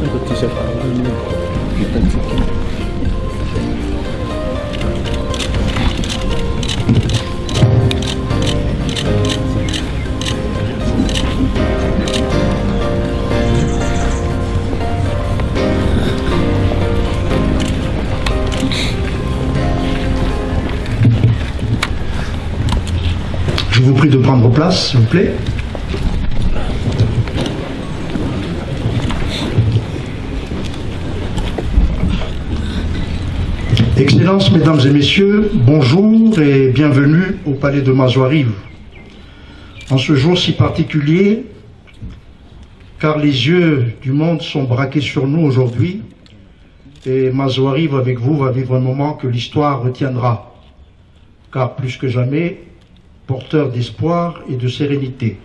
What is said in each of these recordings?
Je vous prie de prendre place, s'il vous plaît. Excellences, Mesdames et Messieurs, bonjour et bienvenue au Palais de Mazoarive. En ce jour si particulier, car les yeux du monde sont braqués sur nous aujourd'hui, et Mazoarive avec vous va vivre un moment que l'histoire retiendra, car plus que jamais, porteur d'espoir et de sérénité.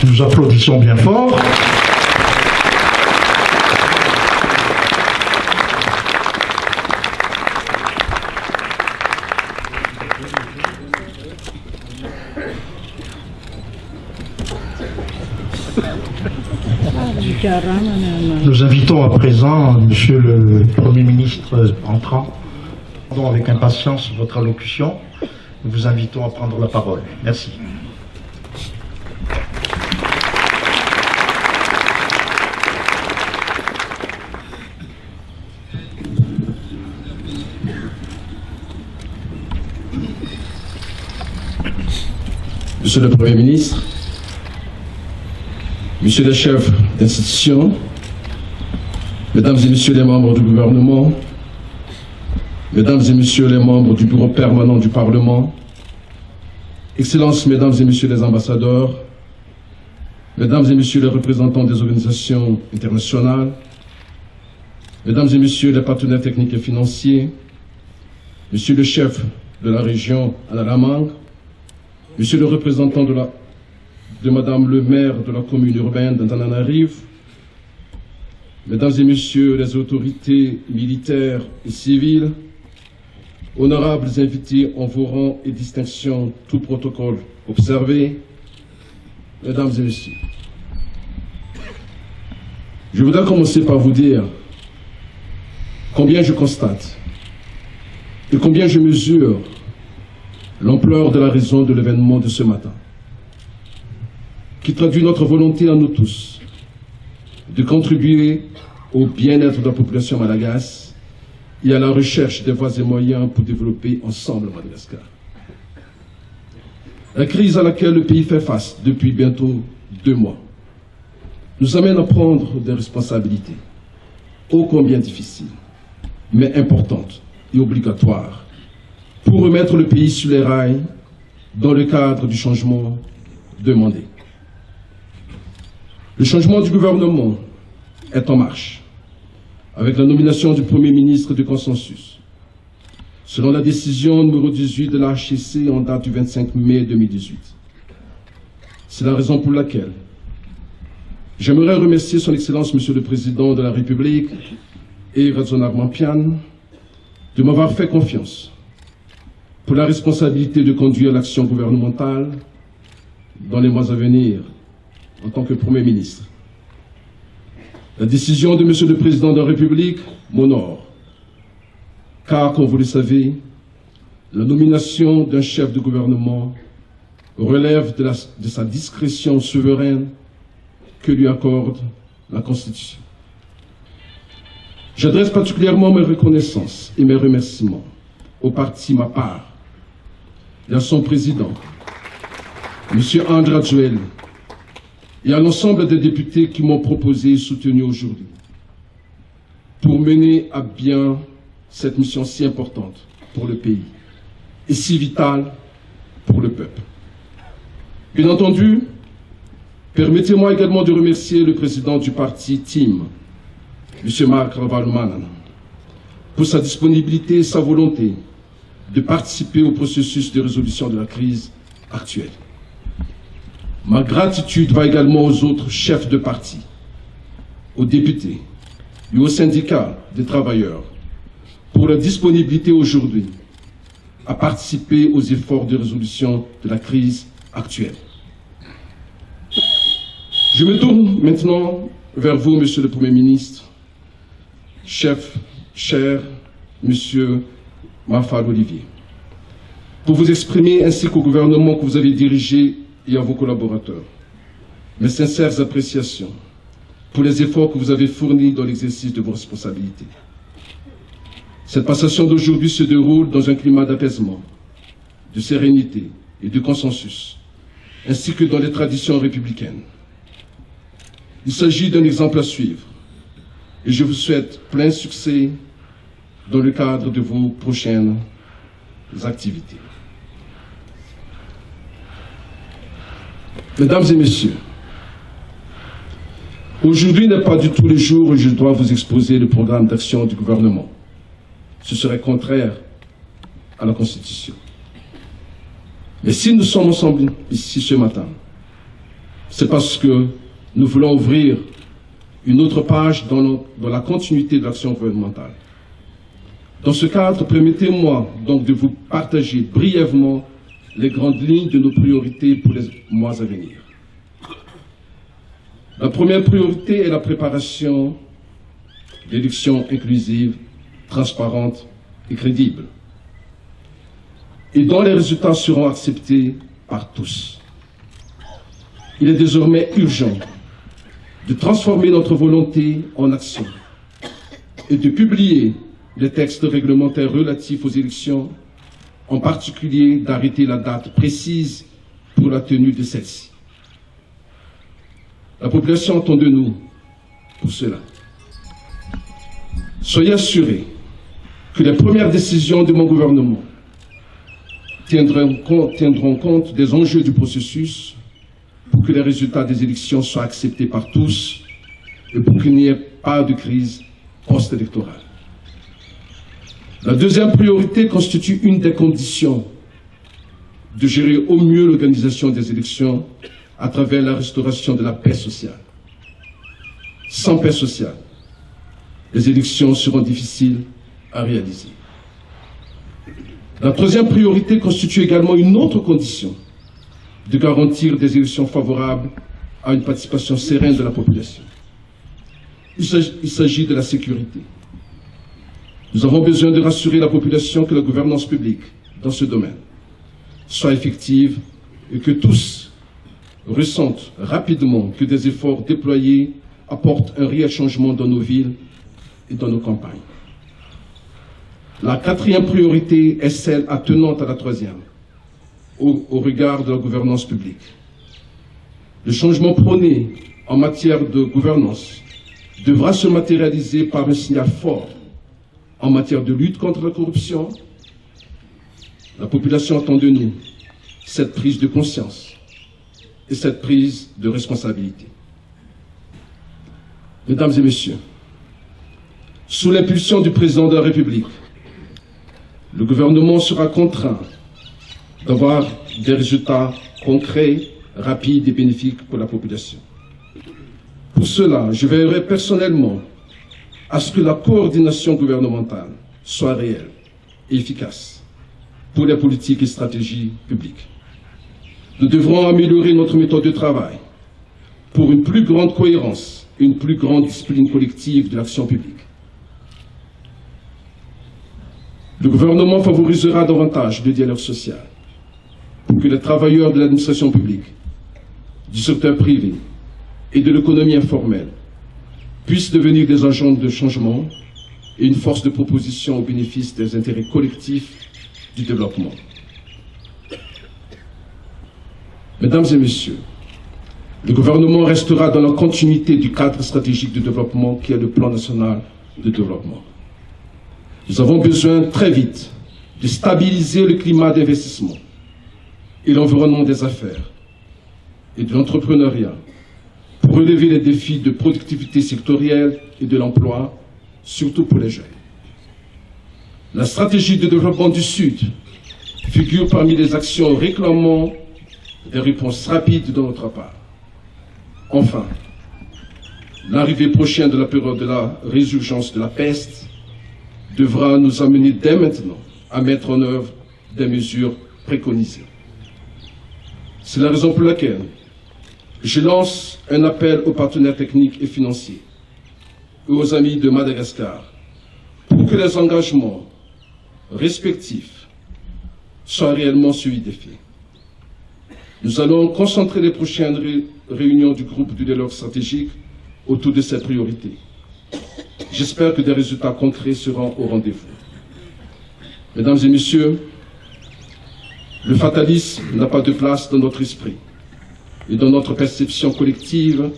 Nous applaudissons bien fort. Nous invitons à présent Monsieur le Premier ministre entrant. Avec impatience votre allocution. Nous vous invitons à prendre la parole. Merci. Monsieur le Premier ministre, Monsieur le chef d'institution, Mesdames et Messieurs les membres du gouvernement, Mesdames et Messieurs les membres du Bureau permanent du Parlement, Excellences, Mesdames et Messieurs les ambassadeurs, Mesdames et Messieurs les représentants des organisations internationales, Mesdames et Messieurs les partenaires techniques et financiers, Monsieur le chef de la région Analamangue, Monsieur le représentant de Madame le maire de la commune urbaine d'Antananarive, Mesdames et Messieurs les autorités militaires et civiles, honorables invités en vos rangs et distinctions, tout protocole observé, Mesdames et Messieurs, je voudrais commencer par vous dire combien je constate et combien je mesure l'ampleur de la raison de l'événement de ce matin, qui traduit notre volonté à nous tous de contribuer au bien-être de la population malagasy et à la recherche des voies et moyens pour développer ensemble Madagascar. La crise à laquelle le pays fait face depuis bientôt 2 mois nous amène à prendre des responsabilités ô combien difficiles, mais importantes et obligatoires pour remettre le pays sur les rails dans le cadre du changement demandé. Le changement du gouvernement est en marche, avec la nomination du Premier ministre de consensus, selon la décision numéro 18 de l'HCC en date du 25 mai 2018. C'est la raison pour laquelle j'aimerais remercier son Excellence Monsieur le Président de la République et Razona Mampian de m'avoir fait confiance pour la responsabilité de conduire l'action gouvernementale dans les mois à venir en tant que Premier ministre. La décision de Monsieur le Président de la République m'honore, car, comme vous le savez, la nomination d'un chef de gouvernement relève de sa discrétion souveraine que lui accorde la Constitution. J'adresse particulièrement mes reconnaissances et mes remerciements au parti Ma Part et à son président, M. Andra Joel, et à l'ensemble des députés qui m'ont proposé et soutenu aujourd'hui pour mener à bien cette mission si importante pour le pays et si vitale pour le peuple. Bien entendu, permettez-moi également de remercier le président du parti TEAM, M. Marc Ravalomanana, pour sa disponibilité et sa volonté de participer au processus de résolution de la crise actuelle. Ma gratitude va également aux autres chefs de parti, aux députés et aux syndicats des travailleurs pour leur disponibilité aujourd'hui à participer aux efforts de résolution de la crise actuelle. Je me tourne maintenant vers vous, Monsieur le Premier ministre, cher Monsieur Mafal Olivier, pour vous exprimer ainsi qu'au gouvernement que vous avez dirigé et à vos collaborateurs mes sincères appréciations pour les efforts que vous avez fournis dans l'exercice de vos responsabilités. Cette passation d'aujourd'hui se déroule dans un climat d'apaisement, de sérénité et de consensus, ainsi que dans les traditions républicaines. Il s'agit d'un exemple à suivre et je vous souhaite plein succès dans le cadre de vos prochaines activités. Mesdames et messieurs, aujourd'hui n'est pas du tout le jour où je dois vous exposer le programme d'action du gouvernement. Ce serait contraire à la Constitution. Mais si nous sommes ensemble ici ce matin, c'est parce que nous voulons ouvrir une autre page dans la continuité de l'action gouvernementale. Dans ce cadre, permettez-moi donc de vous partager brièvement les grandes lignes de nos priorités pour les mois à venir. La première priorité est la préparation d'élections inclusives, transparentes et crédibles, et dont les résultats seront acceptés par tous. Il est désormais urgent de transformer notre volonté en action et de publier les textes réglementaires relatifs aux élections, en particulier d'arrêter la date précise pour la tenue de celle-ci. La population attend de nous pour cela. Soyez assurés que les premières décisions de mon gouvernement tiendront compte des enjeux du processus pour que les résultats des élections soient acceptés par tous et pour qu'il n'y ait pas de crise post-électorale. La deuxième priorité constitue une des conditions de gérer au mieux l'organisation des élections à travers la restauration de la paix sociale. Sans paix sociale, les élections seront difficiles à réaliser. La troisième priorité constitue également une autre condition de garantir des élections favorables à une participation sereine de la population. Il s'agit de la sécurité. Nous avons besoin de rassurer la population que la gouvernance publique dans ce domaine soit effective et que tous ressentent rapidement que des efforts déployés apportent un réel changement dans nos villes et dans nos campagnes. La quatrième priorité est celle attenante à la troisième, au regard de la gouvernance publique. Le changement prôné en matière de gouvernance devra se matérialiser par un signal fort en matière de lutte contre la corruption. La population attend de nous cette prise de conscience et cette prise de responsabilité. Mesdames et messieurs, sous l'impulsion du président de la République, le gouvernement sera contraint d'avoir des résultats concrets, rapides et bénéfiques pour la population. Pour cela, je veillerai personnellement à ce que la coordination gouvernementale soit réelle et efficace pour les politiques et stratégies publiques. Nous devrons améliorer notre méthode de travail pour une plus grande cohérence et une plus grande discipline collective de l'action publique. Le gouvernement favorisera davantage le dialogue social pour que les travailleurs de l'administration publique, du secteur privé et de l'économie informelle puissent devenir des agents de changement et une force de proposition au bénéfice des intérêts collectifs du développement. Mesdames et messieurs, le gouvernement restera dans la continuité du cadre stratégique de développement qui est le plan national de développement. Nous avons besoin très vite de stabiliser le climat d'investissement et l'environnement des affaires et de l'entrepreneuriat pour relever les défis de productivité sectorielle et de l'emploi, surtout pour les jeunes. La stratégie de développement du Sud figure parmi les actions réclamant des réponses rapides de notre part. Enfin, l'arrivée prochaine de la période de la résurgence de la peste devra nous amener dès maintenant à mettre en œuvre des mesures préconisées. C'est la raison pour laquelle je lance un appel aux partenaires techniques et financiers et aux amis de Madagascar pour que les engagements respectifs soient réellement suivis des faits. Nous allons concentrer les prochaines réunions du groupe du dialogue stratégique autour de ces priorités. J'espère que des résultats concrets seront au rendez-vous. Mesdames et messieurs, le fatalisme n'a pas de place dans notre esprit et dans notre perception collective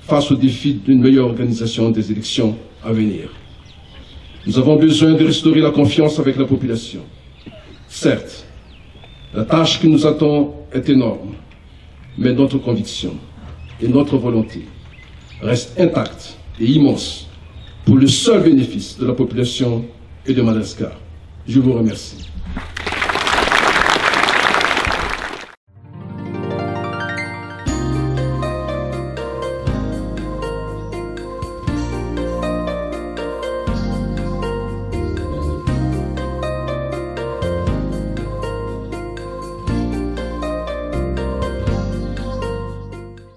face au défi d'une meilleure organisation des élections à venir. Nous avons besoin de restaurer la confiance avec la population. Certes, la tâche qui nous attend est énorme, mais notre conviction et notre volonté restent intactes et immenses pour le seul bénéfice de la population et de Madagascar. Je vous remercie.